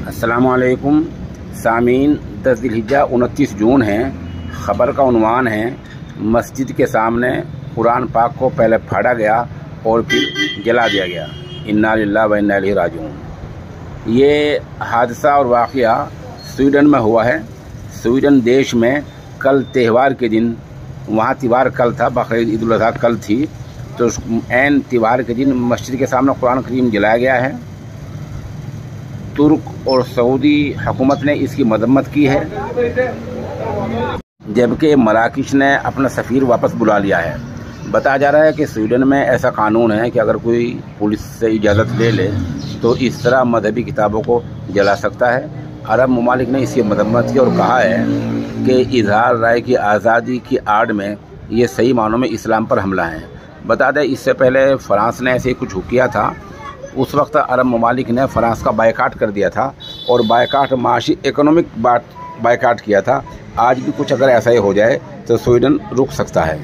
अस्सलामुअलैकुम सामीन, 10 ज़िलहिज्जा 29 जून है। ख़बर का उन्वान है, मस्जिद के सामने कुरान पाक को पहले फाड़ा गया और फिर जला दिया गया। इन्ना लिल्लाहि व इन्ना इलैहि राजिऊन। ये हादसा और वाक़या स्वीडन में हुआ है। स्वीडन देश में कल त्यौहार के दिन, वहाँ त्यौहार कल था, बकरीद ईद उल अज़हा कल थी, तो ऐन त्यौहार के दिन मस्जिद के सामने कुरान करीम जलाया गया है। तुर्क और सऊदी हुकूमत ने इसकी मजम्मत की है, जबकि मराकश ने अपना सफ़ीर वापस बुला लिया है। बताया जा रहा है कि स्वीडन में ऐसा कानून है कि अगर कोई पुलिस से इजाज़त ले ले तो इस तरह मजहबी किताबों को जला सकता है। अरब ममालिक ने इसकी मजम्मत की और कहा है कि इजहार राय की आज़ादी की आड़ में ये सही मानों में इस्लाम पर हमला है। बता दें, इससे पहले फ़्रांस ने ऐसे कुछ किया था। उस वक्त अरब ममालिक ने फ़्रांस का बायकाट कर दिया था और बायकाट माशी इकोनॉमिक बायकाट किया था। आज भी कुछ अगर ऐसा ही हो जाए तो स्वीडन रुक सकता है।